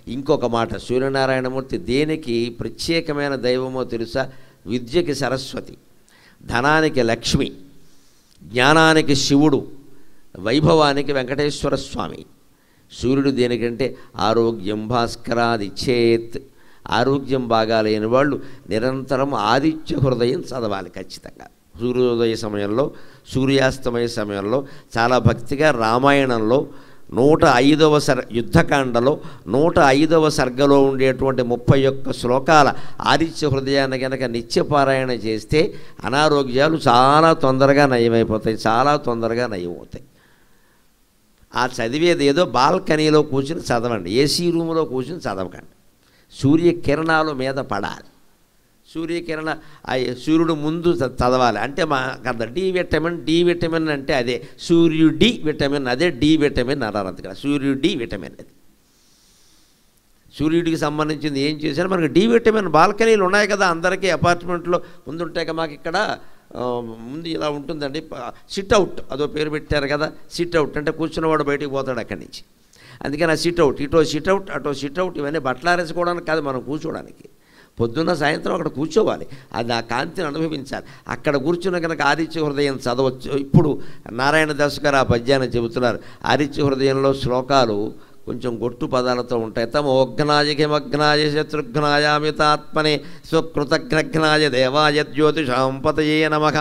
ఇంకొక మాట, సూర్యనారాయణమూర్తి దేనికి ప్రత్యేకమైన దైవమో తెలుసా? విద్యకి సరస్వతి, ధనానికి లక్ష్మి, జ్ఞానానికి శివుడు, వైభవానికి వెంకటేశ్వర స్వామి. సూర్యుడు దేనికంటే ఆరోగ్యం భాస్కరాది చేత్, ఆరోగ్యం బాగాలేని వాళ్ళు నిరంతరం ఆదిత్య హృదయం చదవాలి ఖచ్చితంగా. సూర్యోదయ సమయంలో, సూర్యాస్తమయ సమయంలో చాలా భక్తిగా రామాయణంలో 105వ యుద్ధకాండలో 105వ సర్గలో ఉండేటువంటి 31 శ్లోకాల ఆదిత్య హృదయాన్ని కనుక నిత్యపారాయణ చేస్తే అనారోగ్యాలు చాలా తొందరగా నయమైపోతాయి, చాలా తొందరగా నయమవుతాయి. ఆ చదివేది ఏదో బాల్కనీలో కూర్చుని చదవండి, ఏసీ రూములో కూర్చుని చదవకండి. సూర్యకిరణాలు మీద పడాలి, సూర్యుడు ముందు చదవాలి. అంటే మా కదా డి విటమిన్ అంటే అదే సూర్యుడి విటమిన్, అదే డి విటమిన్ అన్నారు. అందుకని సూర్యుడి విటమిన్. అది సూర్యుడికి సంబంధించింది ఏం చేశారు మనకి డి విటమిన్. బాల్కనీలు ఉన్నాయి కదా అందరికీ, అపార్ట్మెంట్లో ముందు ఉంటాయి కదా. మాకు ఇక్కడ ముందు ఇలా ఉంటుందండి సిట్అవుట్, అదో పేరు పెట్టారు కదా సిట్అవుట్. అంటే కూర్చున్నవాడు బయటికి పోతాడు అక్కడి నుంచి. అందుకని ఆ సిట్అవుట్, ఇటో సిట్అవుట్ అటో సిట్అవుట్, ఇవన్నీ బట్టలారేసుకోవడానికి కాదు, మనం కూర్చోడానికి. పొద్దున్న సాయంత్రం అక్కడ కూర్చోవాలి, అది ఆ కాంతిని అనుభవించాలి. అక్కడ కూర్చున్న కనుక ఆదిత్య హృదయం చదవచ్చు. ఇప్పుడు నారాయణదాసు గారు ఆ పద్యాన్ని చెబుతున్నారు. ఆదిత్య హృదయంలో శ్లోకాలు కొంచెం గొట్టు పదాలతో ఉంటాయి. తమోఘ్నాయ హిమఘ్నాయ శత్రుఘ్నాయామితాత్మనే స్వకృతఘ్నఘ్నాయ దేవాయ జ్యోతిషాం పతయే నమః.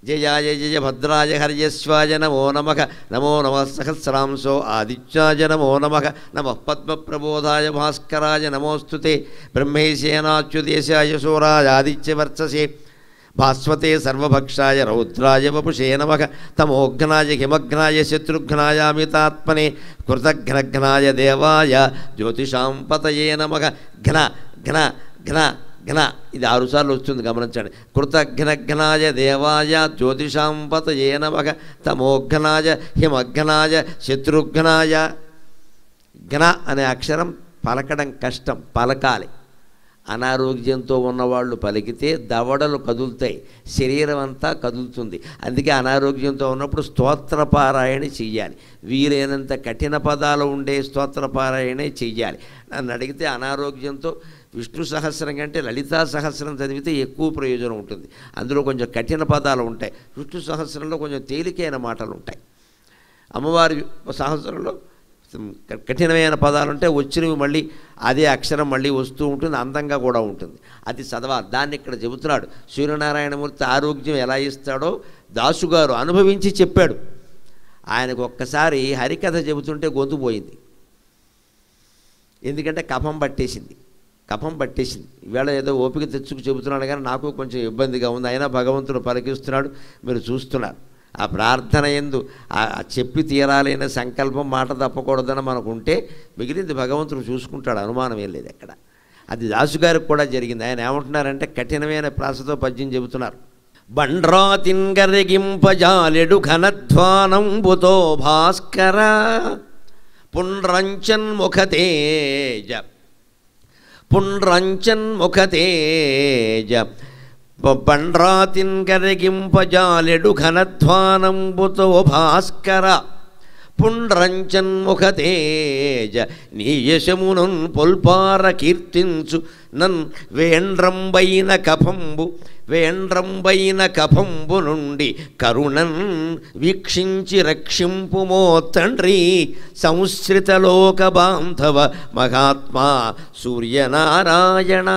జయాయ జయ భద్రాయ హర్యస్వాయ నమో నమః. నమో నమః సహస్రాంశో ఆదిత్యాయ నమో నమః. నమః పద్మప్రబోధాయ భాస్కరాయ నమోస్తుతే. బ్రహ్మేశేనాచ్యుదేశాయ శూరాయ ఆదిత్యవర్చసే. భాస్వతే సర్వభక్షాయ రౌద్రాయ వపుషే నమః. తమోఘ్నాయ హిమఘ్నాయ శత్రుఘ్నాయామితాత్మనే కృతఘ్నఘ్నాయ దేవాయ జ్యోతిషాం పతయే నమః. ఘ్న ఘ్న ఘ్న ఘ్న, ఇది 6 సార్లు వస్తుంది గమనించండి. కృతఘ్నఘ్నాయ దేవాయ జ్యోతిషాం పతయే నమః. తమోఘ్నాయ హిమఘ్నాయ శత్రుఘ్నాయ. ఘ్న అనే అక్షరం పలకడం కష్టం, పలకాలి. అనారోగ్యంతో ఉన్నవాళ్ళు పలికితే దవడలు కదులుతాయి, శరీరం అంతా కదులుతుంది. అందుకే అనారోగ్యంతో ఉన్నప్పుడు స్తోత్రపారాయణ చెయ్యాలి. వీలైనంత కఠిన పదాలు ఉండే స్తోత్రపారాయణే చెయ్యాలి. నన్ను అడిగితే అనారోగ్యంతో విష్ణు సహస్రం కంటే లలితా సహస్రం చదివితే ఎక్కువ ప్రయోజనం ఉంటుంది. అందులో కొంచెం కఠిన పదాలు ఉంటాయి, విష్ణు సహస్రంలో కొంచెం తేలికైన మాటలు ఉంటాయి. అమ్మవారి సహస్రంలో కఠినమైన పదాలు ఉంటే వచ్చినవి మళ్ళీ అదే అక్షరం మళ్ళీ వస్తూ ఉంటుంది, అందంగా కూడా ఉంటుంది. అది చదవాలి. దాన్ని ఇక్కడ చెబుతున్నాడు. సూర్యనారాయణమూర్తి ఆరోగ్యం ఎలా ఇస్తాడో దాసుగారు అనుభవించి చెప్పాడు. ఆయనకు ఒక్కసారి హరికథ చెబుతుంటే గొంతు పోయింది, ఎందుకంటే కఫం పట్టేసింది. ఈవేళ ఏదో ఓపిక తెచ్చుకు చెబుతున్నాడు కానీ నాకు కొంచెం ఇబ్బందిగా ఉంది. అయినా భగవంతుడు పలికిస్తున్నాడు, మీరు చూస్తున్నారు. ఆ ప్రార్థన యందు ఆ చెప్పి తీరాలైన సంకల్పం మాట తప్పకూడదని మనకుంటే మిగిలింది భగవంతుడు చూసుకుంటాడు, అనుమానం ఏం లేదు ఎక్కడ. అది దాసుగారికి కూడా జరిగింది. ఆయన ఏమంటున్నారంటే కఠినమైన ప్రాసతో పద్యం చెబుతున్నారు. బండ్రాతింగరిగింపజాలెడు ఘనధ్వానంబుతో భాస్కర పుండ్రంచన్ముఖతేజ బండ్రాతింగరిగింపజాలెడు ఘనధ్వానంబుతో భాస్కర పుండ్రంచన్ముఖతేజ నీ యశమునున్ పొల్పార కీర్తించు నన్ వేండ్రంబైన కఫంబు నుండి కరుణన్ వీక్షించి రక్షింపుమో తండ్రి సంశ్రితలోక బాంధవ మహాత్మా సూర్యనారాయణ.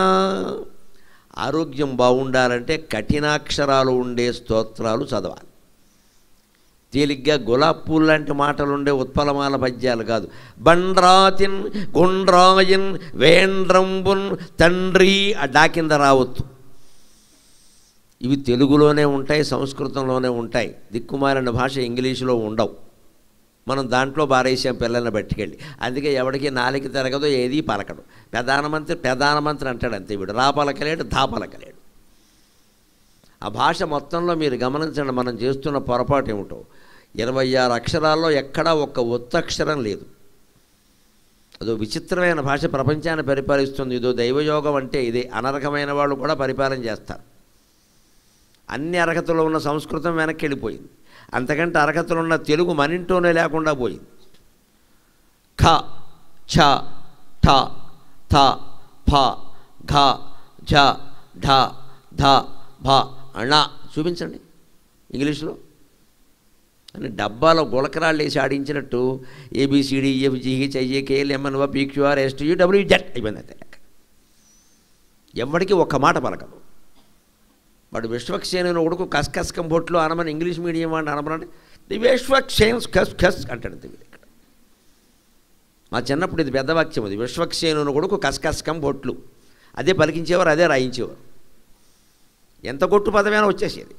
ఆరోగ్యం బాగుండాలంటే కఠినాక్షరాలు ఉండే స్తోత్రాలు చదవాలి. తేలిగ్గా గులాబ్ పూలు లాంటి మాటలు ఉండే ఉత్పలమాల పద్యాలు కాదు. బండ్రాతిన్ గుండ్రాయిన్ వేండ్రంబున్ తండ్రి డా కింద రావద్దు. ఇవి తెలుగులోనే ఉంటాయి, సంస్కృతంలోనే ఉంటాయి. దిక్కుమాలిన భాష ఇంగ్లీషులో ఉండవు. మనం దాంట్లో బారేసాం పిల్లల్ని బట్టికెళ్ళి. అందుకే ఎవడికి నాలికి తిరగదో, ఏది పలకడు. ప్రధానమంత్రి అంటాడు అంతే, వీడు రా పలకలేడు, దా పలకలేడు. ఆ భాష మొత్తంలో మీరు గమనించండి, మనం చేస్తున్న పొరపాటు ఏమిటో. 26 అక్షరాల్లో ఎక్కడా ఒక్క ఒత్తక్షరం లేదు. అదో విచిత్రమైన భాష ప్రపంచాన్ని పరిపాలిస్తుంది. ఇదో దైవయోగం అంటే ఇదే. అనర్హమైన వాళ్ళు కూడా పరిపాలన చేస్తారు. అన్ని అర్హతలు ఉన్న సంస్కృతం వెనక్కి వెళ్ళిపోయింది. అంతకంటే అర్హతలు ఉన్న తెలుగు మనింటోనే లేకుండా పోయింది. ఖ ఛ ఠ థ ఫ ఘ ఝ ఢ ధ భ అణ. చూపించండి ఇంగ్లీష్లో. అని డబ్బాలో గులకరాళ్ళు వేసి ఆడించినట్టు ABCDEFGHIJKLMNOPQRSTUWZ అయిపోయింది. అంతే. ఎవరికి ఒక్క మాట పలకదు. వాడు విశ్వక్సేనుని కొడుకు కస్కస్కం బొట్లు అనమని ఇంగ్లీష్ మీడియం వాడిని అనమనండి, ది విశ్వక్సేన్స్ ఖస్ ఖస్ అంటాడు. ఇక్కడ మా చిన్నప్పుడు ఇది పెద్ద వాక్యం. అది విశ్వక్సేనుని కొడుకు కస్కస్కం బొట్లు. అదే పలికించేవారు, అదే రాయించేవారు. ఎంత గొట్టు పదమైనా వచ్చేసేది,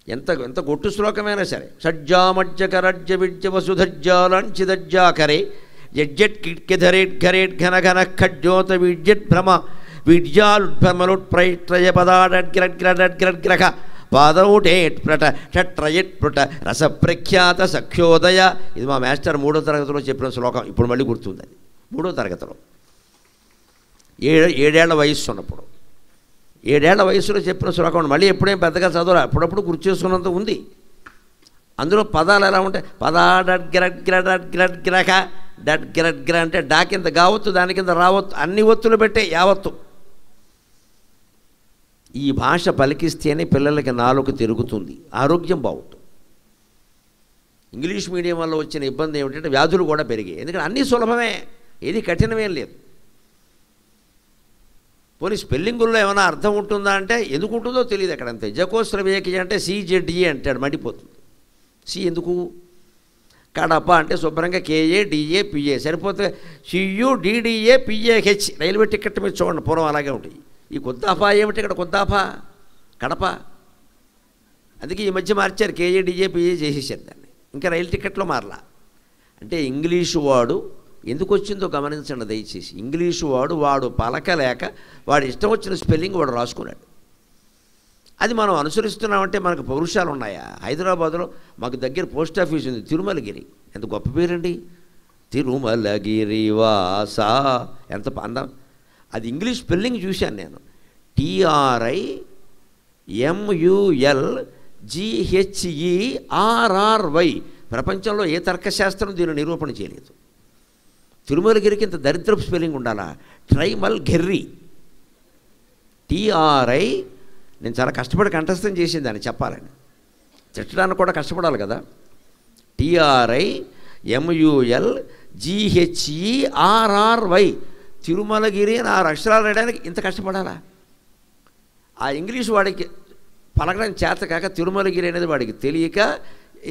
ఎంత గొట్టు శ్లోకమైనా సరే. షడ్జామజ్జకరజ్జ విద్య వసుధజ్జాలంచిదజ్జాకరే జడ్జెట్ కిట్కెధరేట్ ఘరేట్ ఘన ఘన ఖడ్జోత విడ్జెట్ భ్రమ విడ్జాలుడ్భ్రమలుట్ప్రైట్రయ పదాడగ్రగ్రగ్రగ్రహ పాదౌటేట్ ప్రట షట్రయట్ ప్రట రసప్రఖ్యాత సఖ్యోదయ. ఇది మా మాస్టర్ 3వ తరగతిలో చెప్పిన శ్లోకం. ఇప్పుడు మళ్ళీ గుర్తుంది. అది 3వ తరగతిలో 7 ఏళ్ల వయస్సు ఉన్నప్పుడు, 7 ఏళ్ల వయసులో చెప్పిన శ్లోకం. మళ్ళీ ఎప్పుడేం పెద్దగా చదవరా, అప్పుడప్పుడు గుర్తు చేసుకున్నంత ఉంది. అందులో పదాలు ఎలా ఉంటాయి? పదాడగ్రగ్రగ్రహ డగ్రగ్ర అంటే డా కింద గావత్తు, దాని కింద రావత్తు, అన్ని ఒత్తులు పెట్టే యావత్తు. ఈ భాష పలికిస్తేనే పిల్లలకి నాలుక తిరుగుతుంది, ఆరోగ్యం బాగుంటుంది. ఇంగ్లీష్ మీడియం వల్ల వచ్చిన ఇబ్బంది ఏమిటంటే వ్యాధులు కూడా పెరిగాయి. ఎందుకంటే అన్నీ సులభమే, ఏది కఠినమేం లేదు. పోనీ స్పెల్లింగుల్లో ఏమైనా అర్థం ఉంటుందా అంటే ఎందుకు ఉంటుందో తెలియదు అక్కడ. అంతే. జకోశ్రవేకి అంటే CZE అంటాడు, మండిపోతుంది. సి ఎందుకు? కడప అంటే శుభ్రంగా KADAPA సరిపోతే. CUDDAPAH రైల్వే టికెట్ మీద చూడండి, పూర్వం అలాగే ఉంటాయి. ఈ కొద్దాఫా ఏమిటి ఇక్కడ? కొద్దాఫా కడప. అందుకే ఈ మధ్య మార్చారు, KADAPA చేసేసారు దాన్ని. ఇంకా రైలు టికెట్లో మారలా. అంటే ఇంగ్లీషు వాడు ఎందుకు వచ్చిందో గమనించండి దయచేసి. ఇంగ్లీషు వాడు పలకలేక వాడు ఇష్టం వచ్చిన స్పెల్లింగ్ వాడు రాసుకున్నాడు. అది మనం అనుసరిస్తున్నామంటే మనకు పౌరుషాలు ఉన్నాయా? హైదరాబాద్లో మాకు దగ్గర పోస్ట్ ఆఫీస్ ఉంది, తిరుమలగిరి. ఎంత గొప్ప పేరండి, తిరుమలగిరి వాస. ఎంత అందం. అది ఇంగ్లీష్ స్పెల్లింగ్ చూశాను నేను. TRIMULGHERRY. ప్రపంచంలో ఏ తర్కశాస్త్రం దీన్ని నిరూపణ చేయలేదు. తిరుమలగిరికి ఇంత దరిద్రపు స్పెల్లింగ్ ఉండాలా? ట్రైమల్ ఘెర్రీ. TRI. నేను చాలా కష్టపడి కంఠస్థం చేసింది దాన్ని చెప్పాలని. తిట్టడానికి కూడా కష్టపడాలి కదా. TRIMULGHERRY. తిరుమలగిరి అని 6 అక్షరాలు రాయడానికి ఇంత కష్టపడాలా? ఆ ఇంగ్లీష్ వాడికి పలకడం చేత కాక తిరుమలగిరి అనేది వాడికి తెలియక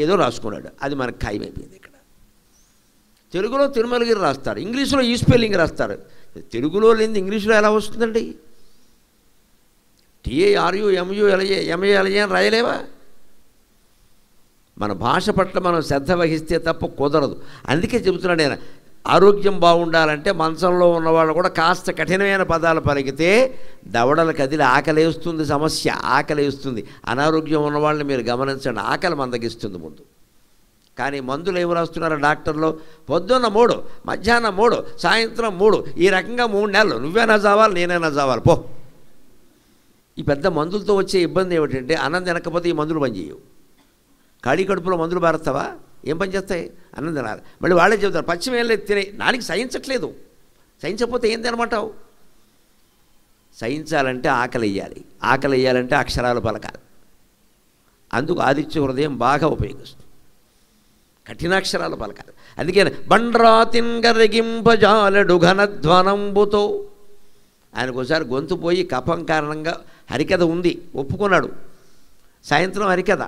ఏదో రాసుకున్నాడు. అది మనకు ఖాయమైపోయింది. ఇక్కడ తెలుగులో తిరుమలగిరి రాస్తారు, ఇంగ్లీష్లో ఈ స్పెల్లింగ్ రాస్తారు. తెలుగులో లేనిది ఇంగ్లీష్లో ఎలా వస్తుందండి? TARUMULAMALA అని రాయలేవా? మన భాష పట్ల మనం శ్రద్ధ వహిస్తే తప్ప కుదరదు. అందుకే చెబుతున్నాను నేను, ఆరోగ్యం బాగుండాలంటే మంచంలో ఉన్నవాళ్ళు కూడా కాస్త కఠినమైన పదాలు పలికితే దవడలు కదిలి ఆకలేస్తుంది. సమస్య ఆకలేస్తుంది. అనారోగ్యం ఉన్నవాళ్ళని మీరు గమనించండి, ఆకలి మందగిస్తుంది ముందు. కానీ మందులు ఏమి రాస్తున్నారు డాక్టర్లు? పొద్దున్న 3, మధ్యాహ్నం 3, సాయంత్రం 3. ఈ రకంగా 3 నెలలు నువ్వేనా చావాలి, నేనైనా చావాలి పో. ఈ పెద్ద మందులతో వచ్చే ఇబ్బంది ఏమిటంటే అన్నం తినకపోతే ఈ మందులు పనిచేయవు. ఖాళీ కడుపులో మందులు బారుస్తావా? ఏం పని చేస్తాయి? అన్నం తినాలి. మళ్ళీ వాళ్ళే చెబుతారు పచ్చిమ ఏం లేదు తినే. నాలుగు సహించట్లేదు. సహించకపోతే ఏం తినమంటావు? సహించాలంటే ఆకలి వేయాలి. ఆకలి వేయాలంటే అక్షరాలు పలకాలి. అందుకు ఆదిత్య హృదయం బాగా ఉపయోగిస్తుంది. కఠినాక్షరాలు పలకాలి. అందుకే బండ్రాతింగరిగింపజాలడు ఘనధ్వనంబుతో. ఆయనకు ఒకసారి గొంతు పోయి కఫం కారణంగా హరికథ ఉంది, ఒప్పుకున్నాడు. సాయంత్రం హరికథ,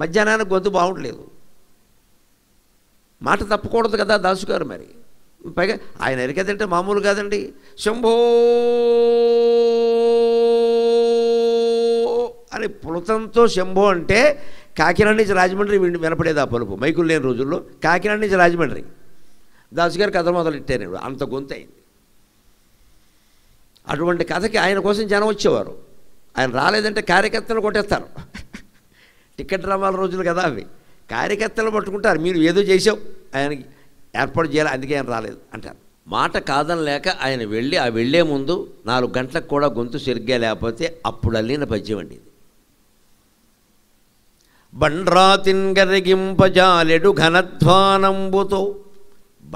మధ్యాహ్నానికి గొంతు బాగుండలేదు. మాట తప్పకూడదు కదా దాసుగారు. మరి పైగా ఆయన హరికథ అంటే మామూలు కాదండి. శంభో అని పులతంతో శంభో అంటే కాకినాడ నుంచి రాజమండ్రి వినపడేది ఆ పలుపు. మైకులు లేని రోజుల్లో కాకినాడ నుంచి రాజమండ్రి దాసుగారు కథ మొదలెట్టారు. అంత గొంతు అయింది. అటువంటి కథకి ఆయన కోసం జనం వచ్చేవారు. ఆయన రాలేదంటే కార్యకర్తలు కొట్టేస్తారు. టికెట్ డ్రామాల రోజులు కదా అవి. కార్యకర్తలు పట్టుకుంటారు, మీరు ఏదో చేసావు, ఆయనకి ఏర్పాటు చేయాలి, అందుకే ఆయన రాలేదు అంటారు. మాట కాదనలేక ఆయన వెళ్ళి ఆ వెళ్ళే ముందు 4 గంటలకు కూడా గొంతు సరిగ్గా లేకపోతే అప్పుడు అల్లిన పద్యం అండి ఇది. బండ్రాతిన్ గరిగింపజాలెడు ఘనధ్వానంబుతో.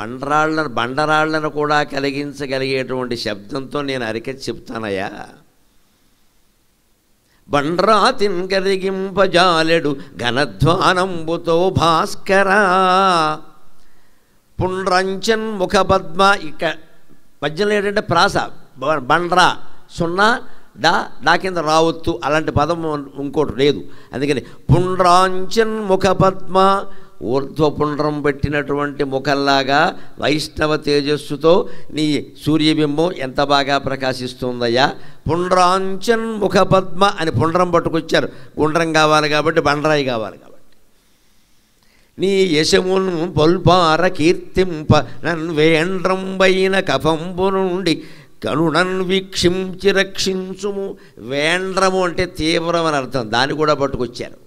బండరాళ్లను కూడా కలిగించగలిగేటువంటి శబ్దంతో నేను అరికథ చెప్తానయ్యా. బండ్రాతిన్ కరిగింపజాలెడు ఘనధ్వానంబుతో భాస్కరా పుండ్రంచన్ ముఖపద్మ. ఇక పద్యంలో ఏంటంటే ప్రాస బండ్రా సున్నా డా కింద రావొత్తు అలాంటి పదం ఇంకోటి లేదు. అందుకని పుండ్రాంచన్ ముఖపద్మ ఊర్ధ్వపుండ్రం పెట్టినటువంటి ముఖంలాగా వైష్ణవ తేజస్సుతో నీ సూర్యబింబం ఎంత బాగా ప్రకాశిస్తుందయ్యా. పుండ్రాంచన్ ముఖపద్మ అని పుండ్రం పట్టుకొచ్చారు. గుండ్రం కావాలి కాబట్టి బండరాయి కావాలి కాబట్టి. నీ యశమును పొల్పార కీర్తింప నన్వేండ్రంబైన కఫంబు నుండి కనునన్ వీక్షించి రక్షించుము. వేండ్రము అంటే తీవ్రం అని అర్థం, దాన్ని కూడా పట్టుకొచ్చారు.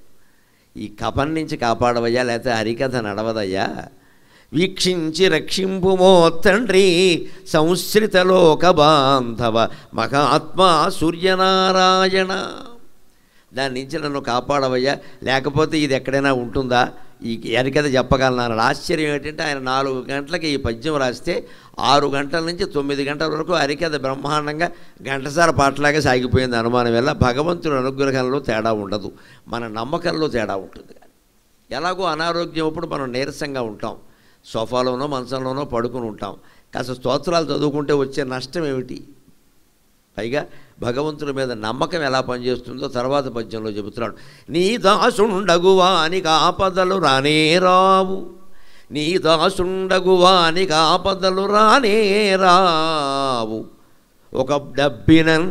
ఈ కపం నుంచి కాపాడవయ్యా, లేకపోతే హరికథ నడవదయ్యా. వీక్షించి రక్షింపుమో తండ్రి సంశ్రితలోక బాంధవ మహాత్మా సూర్యనారాయణ. దాని నుంచి నన్ను కాపాడవయ్యా, లేకపోతే ఇది ఎక్కడైనా ఉంటుందా? ఈ హరికథ చెప్పగలనాడు. ఆశ్చర్యం ఏంటంటే ఆయన 4 గంటలకి ఈ పద్యం రాస్తే 6 గంటల నుంచి 9 గంటల వరకు హరికథ బ్రహ్మాండంగా గంటసార పాటలాగా సాగిపోయింది. అనుమానం వల్ల భగవంతుడి అనుగ్రహంలో తేడా ఉండదు, మన నమ్మకంలో తేడా ఉంటుంది. కానీ ఎలాగో అనారోగ్యం అప్పుడు మనం నీరసంగా ఉంటాం, సోఫాలోనో మంచంలోనో పడుకుని ఉంటాం. కాస్త స్తోత్రాలు చదువుకుంటే వచ్చే నష్టం ఏమిటి? పైగా భగవంతుడి మీద నమ్మకం ఎలా పనిచేస్తుందో తర్వాత పద్యంలో చెబుతున్నాడు. నీ దాసుండగువానికి ఆపదలు రానే రావు, నీ దాసుండగువానికి ఆపదలు రానే రావు. ఒక డబ్బినన్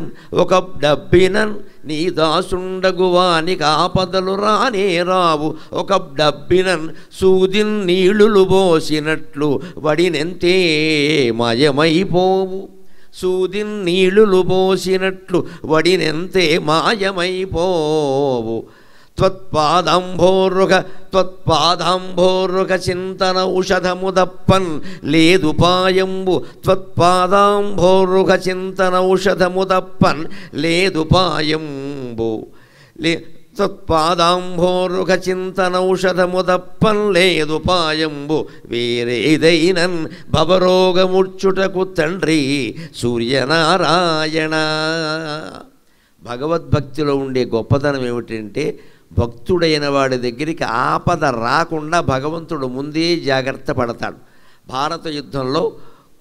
నీ దాసుండగువానికి ఆపదలు రానే రావు. ఒక డబ్బినన్ సూదిన్ నీళ్లు పోసినట్లు వడినెంతే మాయమైపోవు. సూదిన్ నీళ్లు పోసినట్లు వడినెంతే మాయమైపోవు. త్వత్పాదాంభోరుగ చింతన ఔషధము దప్పన్ లేదు పాయంబు. త్వత్పాదాంభోరుగ చింతన ఔషధము దప్పన్ లేదు పాయంబు. త్వత్పాదాంభోరుగ చింతనౌషధము దప్పన్ లేదు పాయంబు. వేరేదైనన్ భవరోగముచ్చుటకు తండ్రి సూర్యనారాయణ. భగవద్భక్తిలో ఉండే గొప్పతనం ఏమిటంటే భక్తుడైన వాడి దగ్గరికి ఆపద రాకుండా భగవంతుడు ముందే జాగ్రత్త పడతాడు. భారత యుద్ధంలో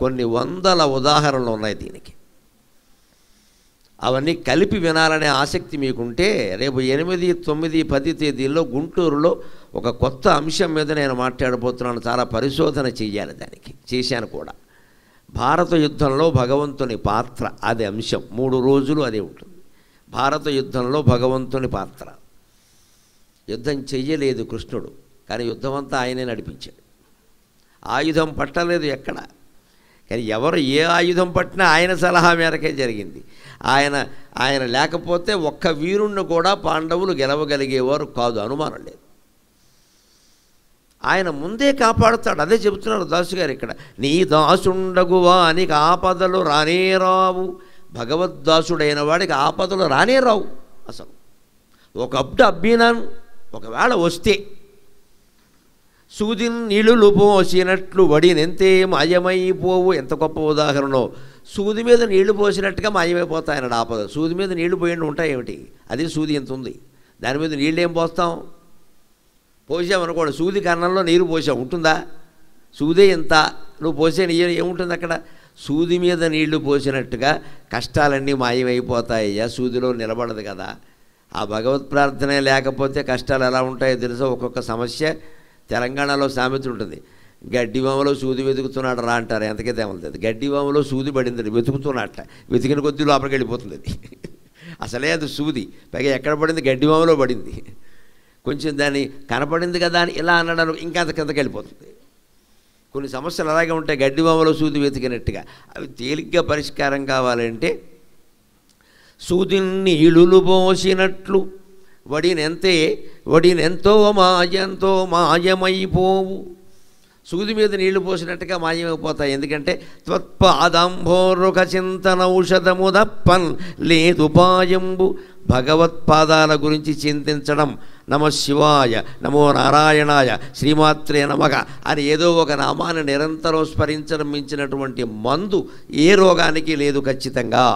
కొన్ని వందల ఉదాహరణలు ఉన్నాయి దీనికి. అవన్నీ కలిపి వినాలనే ఆసక్తి మీకుంటే రేపు 8, 9, 10 తేదీల్లో గుంటూరులో ఒక కొత్త అంశం మీద నేను మాట్లాడబోతున్నాను. చాలా పరిశోధన చెయ్యాలి, దానికి చేశాను కూడా. భారత యుద్ధంలో భగవంతుని పాత్ర, అది అంశం. 3 రోజులు అదే ఉంటుంది. భారత యుద్ధంలో భగవంతుని పాత్ర. యుద్ధం చెయ్యలేదు కృష్ణుడు, కానీ యుద్ధం అంతా ఆయనే నడిపించాడు. ఆయుధం పట్టలేదు ఎక్కడ, కానీ ఎవరు ఏ ఆయుధం పట్టినా ఆయన సలహా మేరకే జరిగింది. ఆయన లేకపోతే ఒక్క వీరుణ్ణి కూడా పాండవులు గెలవగలిగేవారు కాదు, అనుమానం లేదు. ఆయన ముందే కాపాడుతాడు. అదే చెబుతున్నారు దాసు గారు ఇక్కడ. నీ దాసుండగువా నీకు ఆపదలు రానే రావు. భగవద్దాసుడైన వాడికి ఆపదలు రానే రావు అసలు. ఒక అబ్బినాను ఒకవేళ వస్తే సూదిన్ నీళ్లు పోసినట్లు వడినెంతే మాయమైపోవు. ఎంత గొప్ప ఉదాహరణ! సూది మీద నీళ్లు పోసినట్టుగా మాయమైపోతాయన్నాడు ఆపద. సూది మీద నీళ్లు పోయిండి ఉంటాయేమిటి? అదే సూది ఎంత ఉంది, దాని మీద నీళ్ళు ఏం పోస్తాం? పోసామనుకోండి, సూది కన్నంలో నీరు పోసాం, ఉంటుందా? సూదే ఎంత, నువ్వు పోసే నీరు ఏముంటుంది అక్కడ? సూది మీద నీళ్లు పోసినట్టుగా కష్టాలన్నీ మాయమైపోతాయ్యా, సూదిలో నిలబడదు కదా. ఆ భగవత్ ప్రార్థనే లేకపోతే కష్టాలు ఎలా ఉంటాయో తెలుసా? ఒక్కొక్క సమస్య తెలంగాణలో సామెత ఉంటుంది, గడ్డివామలో సూది వెతుకుతున్నాడు రా అంటారు. ఎంతకైతే ఏమవుతుంది, గడ్డివామలో సూది పడింది, వెతుకుతున్నట్ట, వెతికిన కొద్దీ లోపలికి వెళ్ళిపోతుంది అది. అసలే అది సూది, పైగా ఎక్కడ పడింది? గడ్డివామలో పడింది. కొంచెం దాన్ని కనపడింది కదా అని ఇలా అనడానికి ఇంకా కిందకి వెళ్ళిపోతుంది. కొన్ని సమస్యలు అలాగే ఉంటాయి, గడ్డివామలో సూది వెతికినట్టుగా. అవి తేలిగ్గా పరిష్కారం కావాలంటే సూదిని నీళ్లు పోసినట్లు వడినెంతో మాయమైపోవు. సూది మీద నీళ్లు పోసినట్టుగా మాయమైపోతాయి. ఎందుకంటే త్వత్పాదాంభోరుక చింతన ఔషధము దప్పన్ లేదు పాయంబు. భగవత్పాదాల గురించి చింతించడం నమ శివాయ, నమో నారాయణాయ, శ్రీమాత్రే నమః అని ఏదో ఒక నామాన్ని నిరంతరం స్మరించడం మించినటువంటి మందు ఏ రోగానికి లేదు ఖచ్చితంగా.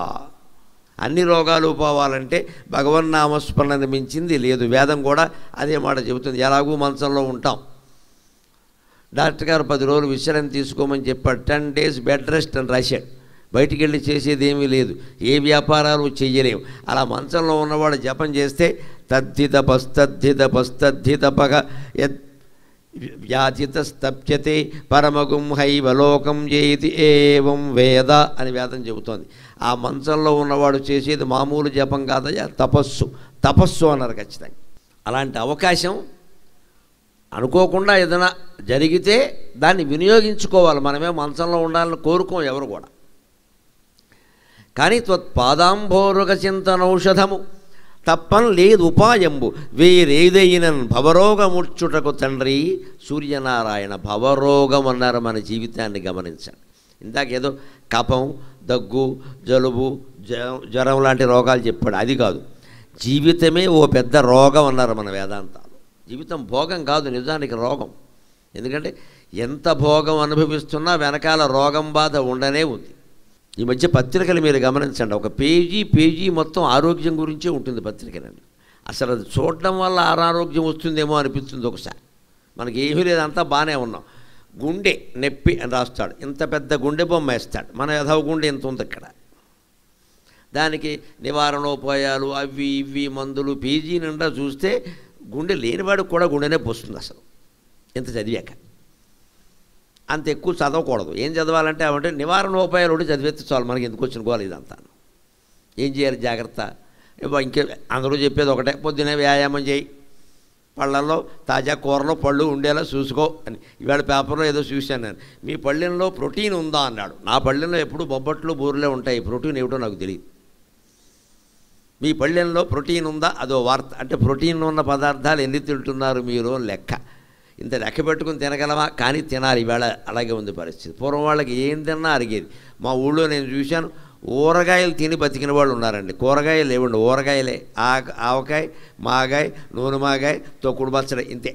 అన్ని రోగాలు పోవాలంటే భగవన్నామస్మరణ మించింది లేదు. వేదం కూడా అదే మాట చెబుతుంది. ఎలాగూ మంచంలో ఉంటాం, డాక్టర్ గారు 10 రోజులు విశ్రాంతి తీసుకోమని చెప్పాడు. 10 days బెడ్ రెస్ట్ అని రాశాడు. బయటికి వెళ్ళి చేసేది ఏమీ లేదు, ఏ వ్యాపారాలు చెయ్యలేము. అలా మంచంలో ఉన్నవాడు జపం చేస్తే తద్ధితపస్తద్ధితపస్తద్ధితపగ యద్ వ్యాధితస్తప్యతే పరమగుం హైవలోకం చేతి ఏవం వేద అని వేదం చెబుతోంది. ఆ మంచంలో ఉన్నవాడు చేసేది మామూలు జపం కాదయ్యా, తపస్సు అన్నారు ఖచ్చితంగా. అలాంటి అవకాశం అనుకోకుండా ఏదైనా జరిగితే దాన్ని వినియోగించుకోవాలి. మనమే మంచంలో ఉండాలని కోరుకోం ఎవరు కూడా. కానీ త్వత్పాదాంభోరుగ చింతనౌషధము తప్పం లేదు ఉపాయంబు వేరేదైనన్ భవరోగముచ్చుటకు తండ్రి సూర్యనారాయణ. భవరోగం అన్నారు. మన జీవితాన్ని గమనించండి. ఇందాకేదో కఫం, దగ్గు, జలుబు, జ్వరం లాంటి రోగాలు చెప్పాడు. అది కాదు, జీవితమే ఓ పెద్ద రోగం అన్నారు మన వేదాంతాలు. జీవితం భోగం కాదు, నిజానికి రోగం. ఎందుకంటే ఎంత భోగం అనుభవిస్తున్నా వెనకాల రోగం బాధ ఉండనే ఉంది. ఈ మధ్య పత్రికలు మీరు గమనించండి, ఒక పేజీ మొత్తం ఆరోగ్యం గురించే ఉంటుంది పత్రికలండి. అసలు అది చూడడం వల్ల అనారోగ్యం వస్తుందేమో అనిపిస్తుంది ఒకసారి. మనకి ఏమీ లేదు, అంతా బాగానే ఉన్నాం. గుండె నొప్పి అని రాస్తాడు, ఇంత పెద్ద గుండె బొమ్మ వేస్తాడు. మన యథవ గుండె ఇంత ఉంది ఇక్కడ. దానికి నివారణోపాయాలు అవి ఇవి మందులు, పేజీ నిండా చూస్తే గుండె లేనివాడికి కూడా గుండెనే పోస్తుంది. అసలు ఇంత చదివాక అంత ఎక్కువ చదవకూడదు. ఏం చదవాలంటే అవంటే నివారణోపాయాలు ఒకటి చదివేస్తే చాలు, మనకి ఎందుకు వచ్చిన గోలు ఇదంతా. ఏం చేయాలి జాగ్రత్త, ఇంకే అందరూ చెప్పేది ఒకటే, పొద్దునే వ్యాయామం చేయి, పళ్ళల్లో తాజా కూరలో పళ్ళు ఉండేలా చూసుకో అని. ఇవాళ పేపర్లో ఏదో చూశాను నేను, మీ పళ్ళెంలో ప్రోటీన్ ఉందా అన్నాడు. నా పళ్ళెంలో ఎప్పుడు బొబ్బట్లు బూరెలే ఉంటాయి, ప్రోటీన్ ఏమిటో నాకు తెలియదు. మీ పళ్ళెంలో ప్రోటీన్ ఉందా అదో వార్త. అంటే ప్రోటీన్ ఉన్న పదార్థాలు ఎన్ని తింటున్నారు మీరు లెక్క. ఇంత లెక్క పెట్టుకుని తినగలమా? కానీ తినాలి. ఈవేళ అలాగే ఉంది పరిస్థితి. పూర్వం వాళ్ళకి ఏం తిన్నా అరిగేది. మా ఊళ్ళో నేను చూశాను, ఊరగాయలు తిని బతికిన వాళ్ళు ఉన్నారండి. కూరగాయలు లేవండి, ఊరగాయలే. ఆవకాయ, మాగాయ, నూనె మాగాయ, తొక్కుడు పచ్చడి, ఇంతే.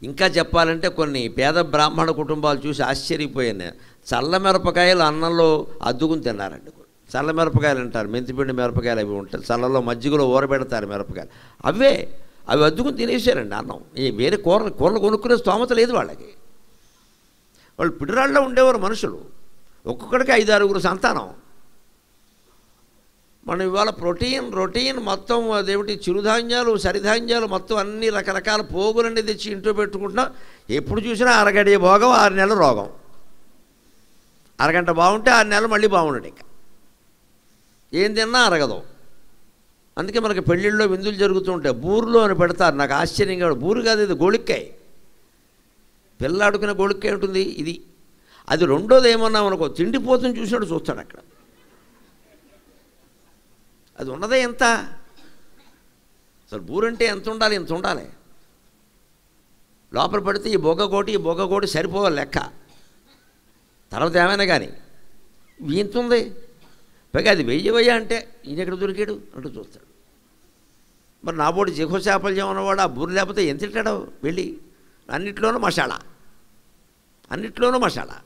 ఇంకా చెప్పాలంటే కొన్ని పేద బ్రాహ్మణ కుటుంబాలు చూసి ఆశ్చర్యపోయాను నేను. చల్ల మిరపకాయలు అన్నంలో అద్దుకుని తిన్నారండి. చల్ల మిరపకాయలు అంటారు, మెంతిపిండి మిరపకాయలు అవి ఉంటాయి. చల్లలో మజ్జిగలో ఊరబెడతారు మిరపకాయలు, అవి అద్దుకుని తినేసారండి అన్నం. వేరే కూరలు కొనుక్కునే స్తోమత లేదు వాళ్ళకి. వాళ్ళు పిడిరాళ్ళలో ఉండేవారు మనుషులు, ఒక్కొక్కడికి 5-6 సంతానం. మనం ఇవాళ రొటీన్ మొత్తం అదేమిటి చిరుధాన్యాలు, సరిధాన్యాలు మొత్తం అన్ని రకరకాల పోగులన్నీ తెచ్చి ఇంట్లో పెట్టుకుంటున్నాం. ఎప్పుడు చూసినా అరగడే భోగం, 6 నెలల రోగం. అరగంట బాగుంటే 6 నెలలు మళ్ళీ బాగుండడు. ఇంకా ఏం తిన్నా అరగదు. అందుకే మనకి పెళ్ళిళ్ళలో విందులు జరుగుతూ ఉంటాయి, బూరులో అని పెడతారు. నాకు ఆశ్చర్యంగా, బూరు కాదు ఇది, గోళిక్కాయ. పిల్లాడుకునే గోళిక్కాయ ఉంటుంది ఇది. అది రెండోది ఏమన్నా మనకు తిండిపోతుంది చూసినట్టు చూస్తాడు అక్కడ. అది ఉన్నదే ఎంత, అసలు బూరంటే ఎంత ఉండాలి, ఇంత ఉండాలి. లోపల పడితే ఈ బొగ్గకోటి సరిపోవాలి లెక్క. తర్వాత ఏమైనా కానీ ఇంత ఉంది, పైగా అది వెయ్యి అంటే ఈయన ఎక్కడ దొరికాడు అంటూ చూస్తాడు. మరి నాబోటి జిహోశాపల్యం ఉన్నవాడు ఆ బూరు లేకపోతే ఎంత తింటాడో వెళ్ళి. అన్నిట్లోనూ మసాలా.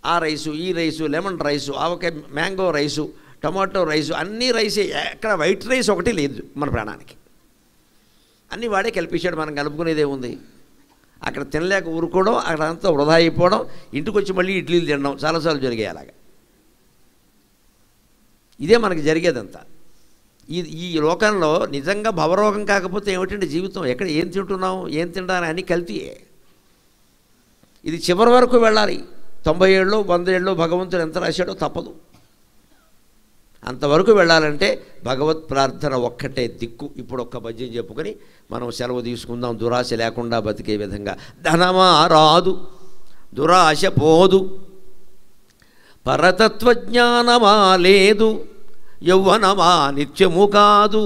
ఆ రైసు, ఈ రైసు, లెమన్ రైసు, ఆవకాయ మ్యాంగో రైసు, టమాటో రైసు, అన్నీ రైసే. ఎక్కడ వైట్ రైస్ ఒకటి లేదు మన ప్రాణానికి. అన్నీ వాడే కలిపేశాడు. మనం కలుపుకునేదే ఉంది. అక్కడ తినలేక ఊరుకోవడం, అక్కడ అంతా వృధా అయిపోవడం, ఇంటికి వచ్చి మళ్ళీ ఇడ్లీలు తినడం చాలాసార్లు జరిగాయి అలాగా. ఇదే మనకి జరిగేదంతా. ఈ లోకంలో నిజంగా భవరోగం కాకపోతే ఏమిటంటే జీవితం. ఎక్కడ ఏం తింటున్నాం, ఏం తింటారని అన్నీ కల్తీయే. ఇది చివరి వరకు వెళ్ళాలి. 90 ఏళ్ళు 100 ఏళ్ళు భగవంతుడు ఎంత రాశాడో తప్పదు. అంతవరకు వెళ్ళాలంటే భగవత్ ప్రార్థన ఒక్కటే దిక్కు. ఇప్పుడు ఒక్క పద్యం చెప్పుకొని మనం సెలవు తీసుకుందాం. దురాశ లేకుండా బతికే విధంగా. ధనమా రాదు, దురాశ పోదు, పరతత్వజ్ఞానమా లేదు, యౌవనమా నిత్యము కాదు,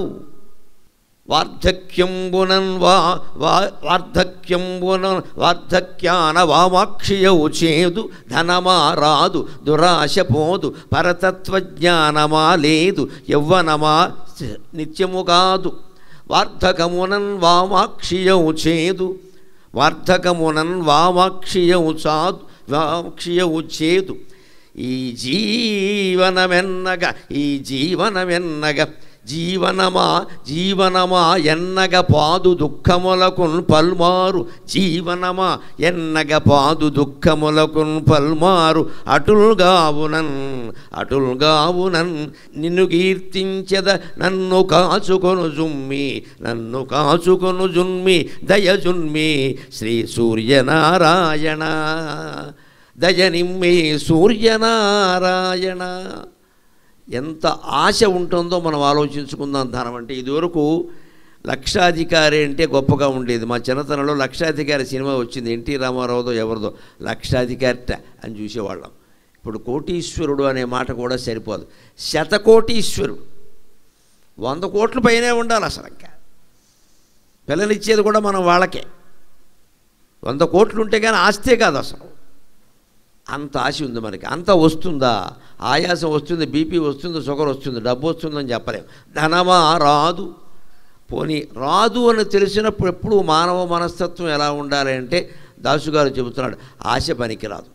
వార్ధక్యాన వామాక్షియవు చేదు, ధనమా రాదు, దురాశ పోదు, పరతత్వజ్ఞానమా లేదు, యౌవనమా నిత్యము కాదు, వార్ధకమునన్ వామాక్షియౌ చేదు, వార్ధకమునన్ వామాక్షియౌ చేదు. ఈ జీవనమెన్నగ జీవనమా ఎన్నగ పాదు దుఃఖములకున్ పల్మారు, జీవనమా ఎన్నగ పాదు దుఃఖములకున్ పల్మారు. అటుల్గావునన్ నిన్ను కీర్తించెద నన్ను కాచుకొను జుమ్మి దయజున్మి శ్రీ సూర్యనారాయణ, దయనిమ్మి సూర్యనారాయణ. ఎంత ఆశ ఉంటుందో మనం ఆలోచించుకుందాం. ధనం అంటే ఇదివరకు లక్షాధికారి అంటే గొప్పగా ఉండేది. మా చిన్నతనంలో లక్షాధికారి సినిమా వచ్చింది, ఎన్టీ రామారావుదో ఎవరిదో, లక్షాధికారిట అని చూసేవాళ్ళం. ఇప్పుడు కోటీశ్వరుడు అనే మాట కూడా సరిపోదు, శతకోటీశ్వరుడు. 100 కోట్ల పైనే ఉండాలి అసలు. ఇంకా పిల్లనిచ్చేది కూడా మనం వాళ్ళకే. 100 కోట్లు ఉంటే కానీ ఆస్తే కాదు అసలు. అంత ఆశ ఉంది మనకి. అంత వస్తుందా? ఆయాసం వస్తుంది, బీపీ వస్తుంది, షుగర్ వస్తుంది, డబ్బు వస్తుందని చెప్పలేం. ధనమా రాదు. పోనీ రాదు అని తెలిసినప్పుడు ఎప్పుడు మానవ మనస్తత్వం ఎలా ఉండాలి అంటే దాసుగారు చెబుతున్నాడు, ఆశ పనికిరాదు.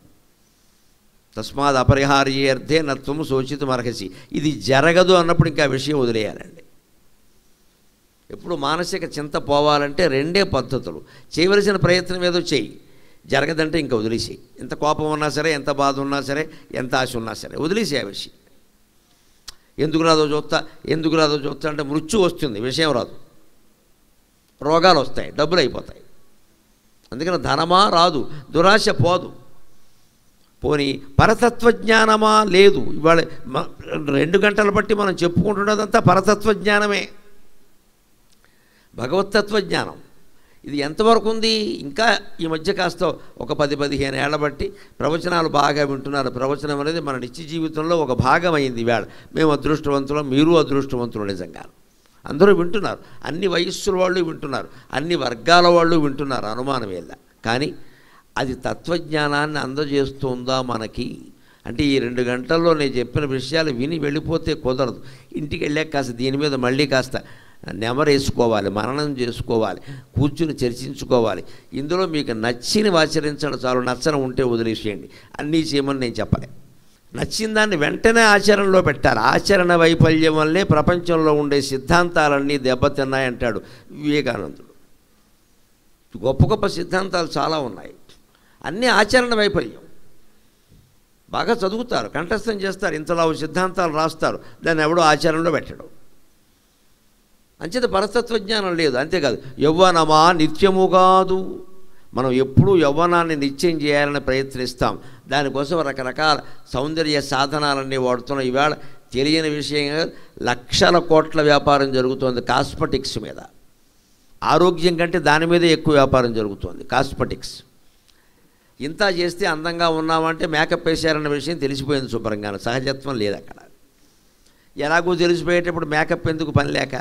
తస్మాత్ అపరిహార్యేర్థే నత్వం శోచితం అర్హసి. ఇది జరగదు అన్నప్పుడు ఇంకా విషయం వదిలేయాలండి. ఎప్పుడు మానసిక చింత పోవాలంటే 2 పద్ధతులు. చేయవలసిన ప్రయత్నం ఏదో చేయి, జరగదంటే ఇంకా వదిలేసి. ఎంత కోపం ఉన్నా సరే, ఎంత బాధ ఉన్నా సరే, ఎంత ఆశ ఉన్నా సరే వదిలేసి ఆ విషయం. ఎందుకు రాదో చూస్తా అంటే మృత్యు వస్తుంది, విషయం రాదు. రోగాలు వస్తాయి, డబ్బులు అయిపోతాయి. అందుకని ధనమా రాదు, దురాశ పోదు. పోనీ పరతత్వజ్ఞానమా లేదు. ఇవాళ 2 గంటలు బట్టి మనం చెప్పుకుంటున్నదంతా పరతత్వజ్ఞానమే, భగవత్తత్వజ్ఞానం. ఇది ఎంతవరకు ఉంది? ఇంకా ఈ మధ్య కాస్త ఒక 10-15 ఏళ్ల బట్టి ప్రవచనాలు బాగా వింటున్నారు. ప్రవచనం అనేది మన నిత్య జీవితంలో ఒక భాగం అయింది. వేళ మేము అదృష్టవంతులం, మీరు అదృష్టవంతులు. నిజంగా అందరూ వింటున్నారు, అన్ని వయస్సుల వాళ్ళు వింటున్నారు, అన్ని వర్గాల వాళ్ళు వింటున్నారు, అనుమానం వెళ్ళ. కానీ అది తత్వజ్ఞానాన్ని అందజేస్తుందా మనకి అంటే ఈ 2 గంటల్లో నేను చెప్పిన విషయాలు విని వెళ్ళిపోతే కుదరదు. ఇంటికి వెళ్ళాక కాస్త దీని మీద మళ్ళీ కాస్త నెమరేసుకోవాలి, మననం చేసుకోవాలి, కూర్చుని చర్చించుకోవాలి. ఇందులో మీకు నచ్చినవి ఆచరించడం చాలు, నచ్చని ఉంటే వదిలేసేయండి. అన్నీ చేయమని నేను చెప్పలే. నచ్చిన దాన్ని వెంటనే ఆచరణలో పెట్టాలి. ఆచరణ వైఫల్యం వల్లే ప్రపంచంలో ఉండే సిద్ధాంతాలన్నీ దెబ్బతిన్నాయంటాడు వివేకానందుడు. గొప్ప గొప్ప సిద్ధాంతాలు చాలా ఉన్నాయి, అన్నీ ఆచరణ వైఫల్యం. బాగా చదువుతారు, కంఠస్థం చేస్తారు, ఇంతలా సిద్ధాంతాలు రాస్తారు, దాన్ని ఎవడో ఆచరణలో పెట్టడం. అంచేత పరతత్వజ్ఞానం లేదు. అంతేకాదు యవ్వనమా నిత్యము కాదు. మనం ఎప్పుడూ యవ్వనాన్ని నిత్యం చేయాలని ప్రయత్నిస్తాం. దానికోసం రకరకాల సౌందర్య సాధనాలన్నీ వాడుతున్నాం. ఈవేళ తెలియని విషయంగా లక్షల కోట్ల వ్యాపారం జరుగుతోంది కాస్మెటిక్స్ మీద. ఆరోగ్యం కంటే దాని మీదే ఎక్కువ వ్యాపారం జరుగుతోంది, కాస్మెటిక్స్. ఇంత చేస్తే అందంగా ఉన్నామంటే మేకప్ వేసారన్న విషయం తెలిసిపోయింది శుభ్రంగా. సహజత్వం లేదు అక్కడ. ఎలాగో తెలిసిపోయేటప్పుడు మేకప్ ఎందుకు పని లేక.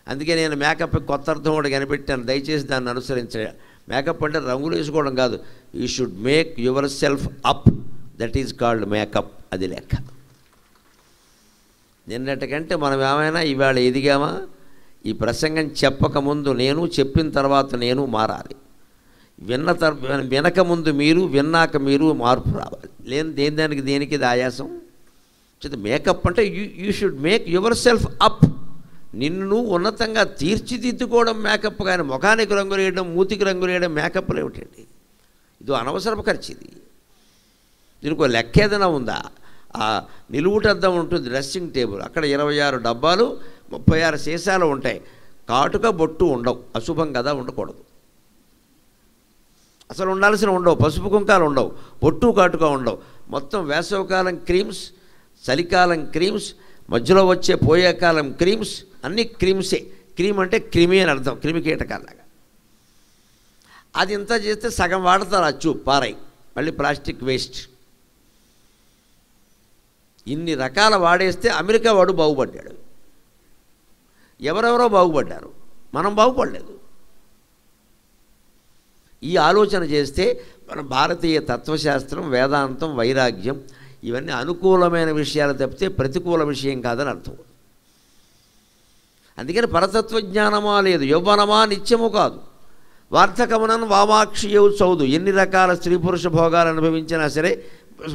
అందుకే నేను మేకప్ కొత్త అర్థం కూడా కనిపెట్టాను, దయచేసి దాన్ని అనుసరించే. మేకప్ అంటే రంగులు వేసుకోవడం కాదు, you should make your self up, that is called makeup. అది లెక్క. నిన్నటికంటే మనం ఏమైనా ఇవాళ ఎదిగామా? ఈ ప్రసంగం చెప్పకముందు నేను, చెప్పిన తర్వాత నేను మారాలి. వినకముందు మీరు, విన్నాక మీరు మార్పు రావాలి. లేని దేనికి ఇది ఆయాసం. మేకప్ అంటే you should make your self up. నిన్ను ఉన్నతంగా తీర్చిదిద్దుకోవడం మేకప్. కానీ ముఖానికి రంగు వేయడం, మూతికి రంగు వేయడం మేకప్లు ఏమిటండి? ఇది అనవసరపు ఖర్చు. ఇది దీనికి లెక్క ఏదైనా ఉందా? ఆ నిలువుటద్దం ఉంటుంది, డ్రెస్సింగ్ టేబుల్, అక్కడ 26 డబ్బాలు 36 సీసాలు ఉంటాయి. కాటుక బొట్టు ఉండవు, అశుభం కదా, ఉండకూడదు. అసలు ఉండాల్సిన ఉండవు. పసుపు కుంకాలు ఉండవు, బొట్టు కాటుక ఉండవు. మొత్తం వేసవకాలం క్రీమ్స్, చలికాలం క్రీమ్స్, మధ్యలో వచ్చే పోయే కాలం క్రీమ్స్, అన్నీ క్రీమ్సే. క్రీమ్ అంటే క్రిమి అని అర్థం, క్రిమి కీటకాలాగా. అది ఇంత చేస్తే సగం వాడతారు, అచ్చు పారాయి, మళ్ళీ ప్లాస్టిక్ వేస్ట్. ఇన్ని రకాల వాడేస్తే అమెరికా వాడు బాగుపడ్డాడు, ఎవరెవరో బాగుపడ్డారు, మనం బాగుపడలేదు. ఈ ఆలోచన చేస్తే మన భారతీయ తత్వశాస్త్రం, వేదాంతం, వైరాగ్యం ఇవన్నీ అనుకూలమైన విషయాలు తప్పితే ప్రతికూల విషయం కాదని అర్థం. అందుకని పరతత్వజ్ఞానమా లేదు, యౌవనమా నిత్యము కాదు, వార్ధకమునన్ వామాక్షియవు చౌదు. ఎన్ని రకాల స్త్రీ పురుష భోగాలు అనుభవించినా సరే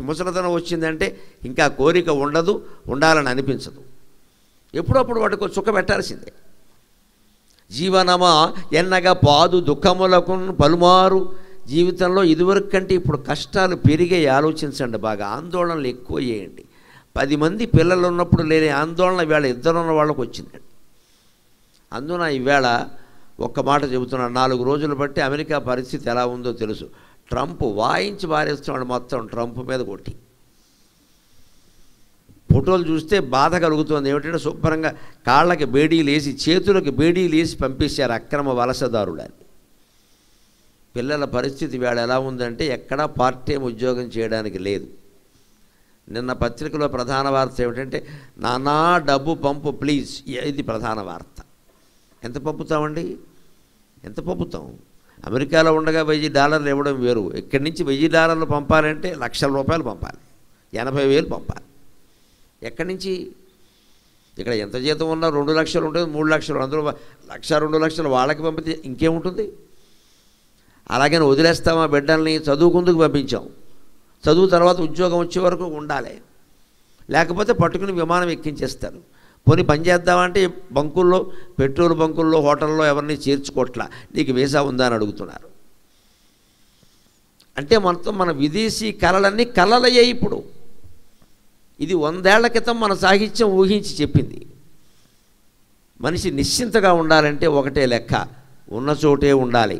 ముసలితనం వచ్చిందంటే ఇంకా కోరిక ఉండదు, ఉండాలని అనిపించదు. ఎప్పుడప్పుడు వాటికి చుక్క పెట్టాల్సిందే. జీవనమా ఎన్నగా పాదు దుఃఖములకు పలుమారు. జీవితంలో ఇదివరకు కంటే ఇప్పుడు కష్టాలు పెరిగాయి. ఆలోచించండి బాగా, ఆందోళనలు ఎక్కువ చేయండి. 10 మంది పిల్లలు ఉన్నప్పుడు లేని ఆందోళన ఈవేళ ఇద్దరు ఉన్న వాళ్ళకు వచ్చిందండి. అందున ఈవేళ ఒక్క మాట చెబుతున్నాను, 4 రోజులు బట్టి అమెరికా పరిస్థితి ఎలా ఉందో తెలుసు. ట్రంప్ వాయించి బారేస్తున్నాడు మొత్తం ట్రంప్ మీద కొట్టి. ఫోటోలు చూస్తే బాధ కలుగుతుంది. ఏమిటంటే శుభ్రంగా కాళ్ళకి బేడీలు వేసి చేతులకు బేడీలు వేసి పంపించారు అక్రమ వలసదారులని. పిల్లల పరిస్థితి వేళ ఎలా ఉందంటే ఎక్కడా పార్ట్ టైం ఉద్యోగం చేయడానికి లేదు. నిన్న పత్రికలో ప్రధాన వార్త ఏమిటంటే నానా డబ్బు పంపు ప్లీజ్, ఇది ప్రధాన వార్త. ఎంత పంపుతామండి, ఎంత పంపుతాం? అమెరికాలో ఉండగా $1000 ఇవ్వడం వేరు. ఇక్కడి నుంచి $1000 పంపాలంటే ₹1,00,000 పంపాలి, 80,000 పంపాలి. ఎక్కడి నుంచి? ఇక్కడ ఎంత జీతం ఉన్నా 2 లక్షలు ఉంటుంది, 3 లక్షలు, అందులో 1,00,000 2 లక్షలు వాళ్ళకి పంపితే ఇంకేముంటుంది? అలాగని వదిలేస్తామా బిడ్డల్ని? చదువుకుందుకు పంపించాం, చదువు తర్వాత ఉద్యోగం వచ్చే వరకు ఉండాలి, లేకపోతే పట్టుకుని విమానం ఎక్కించేస్తారు. పోనీ పని చేద్దామంటే బంకుల్లో, పెట్రోల్ బంకుల్లో, హోటల్లో ఎవరిని చేర్చుకోవట్లా, నీకు వీసా ఉందా అని అడుగుతున్నారు. అంటే మనతో మన విదేశీ కళలన్నీ కళలయ్యాయి ఇప్పుడు. ఇది 100 ఏళ్ల క్రితం మన సాహిత్యం ఊహించి చెప్పింది. మనిషి నిశ్చింతగా ఉండాలంటే ఒకటే లెక్క, ఉన్న చోటే ఉండాలి,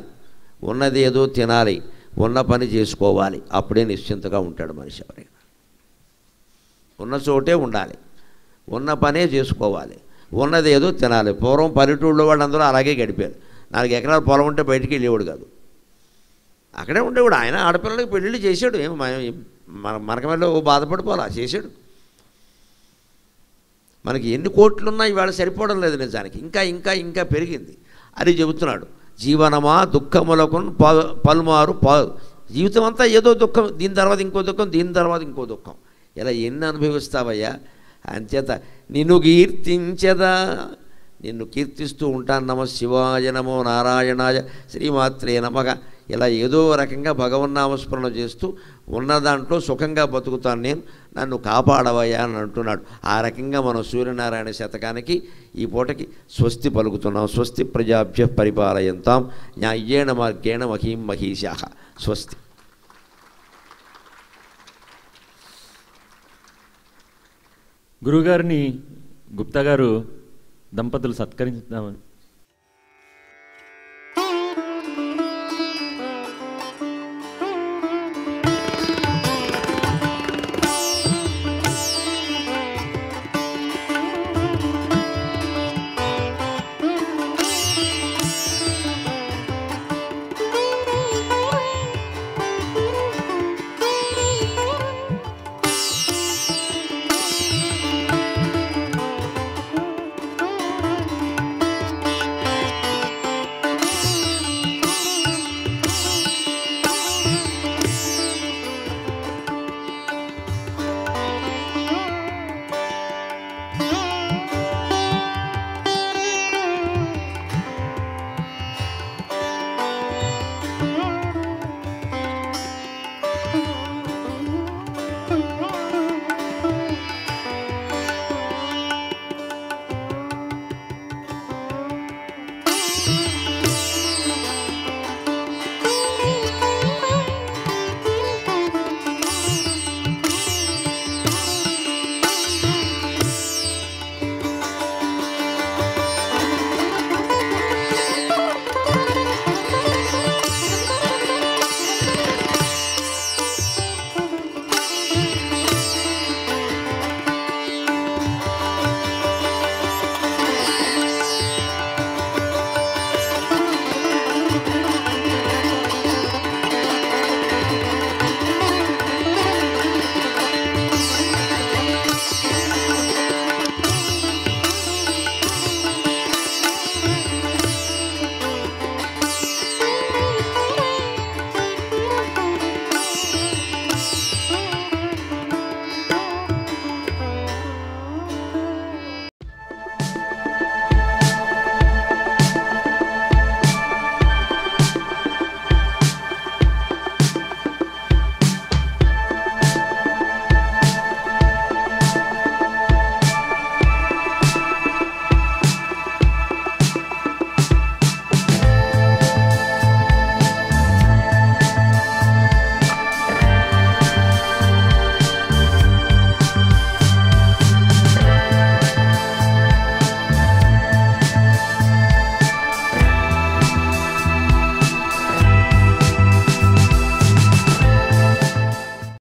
ఉన్నది ఏదో తినాలి, ఉన్న పని చేసుకోవాలి, అప్పుడే నిశ్చింతగా ఉంటాడు మనిషి. ఎవరైనా ఉన్న చోటే ఉండాలి, ఉన్న పనే చేసుకోవాలి, ఉన్నది ఏదో తినాలి. పూర్వం పల్లెటూళ్ళలో వాళ్ళందరూ అలాగే గడిపారు. 4 ఎకరాల పొలం ఉంటే బయటికి వెళ్ళేవాడు కాదు, అక్కడే ఉండేవాడు. ఆయన ఆడపిల్లలకి పెళ్ళిళ్ళు చేశాడు, ఏమో మనకి మళ్ళీ బాధపడిపోవాలా, చేశాడు. మనకి ఎన్ని కోట్లున్నా ఇవాళ సరిపోవడం లేదు నిజానికి, ఇంకా ఇంకా ఇంకా పెరిగింది. అది చెబుతున్నాడు. జీవనమా దుఃఖములకు పలుమారు జీవితం అంతా ఏదో దుఃఖం, దీని తర్వాత ఇంకో దుఃఖం, దీని తర్వాత ఇంకో దుఃఖం, ఇలా ఎన్ని అనుభవిస్తావయ్యా? అంచేత నిన్ను కీర్తించదా, నిన్ను కీర్తిస్తూ ఉంటాను. నమ శివాయ నమో నారాయణాయ శ్రీమాత్రే నమః. ఇలా ఏదో రకంగా భగవన్నామస్మరణ చేస్తూ ఉన్న దాంట్లో సుఖంగా బతుకుతాను నేను, నన్ను కాపాడవయ్యా అని అంటున్నాడు. ఆ రకంగా మనం సూర్యనారాయణ శతకానికి ఈ పూటకి స్వస్తి పలుకుతున్నాం. స్వస్తి ప్రజాభ్య పరిపాలయంతాం న్యాయేణ మార్గేణ మహీం మహీషాః. స్వస్తి. గురుగారిని గుప్తా గారు దంపతులు సత్కరించుదామని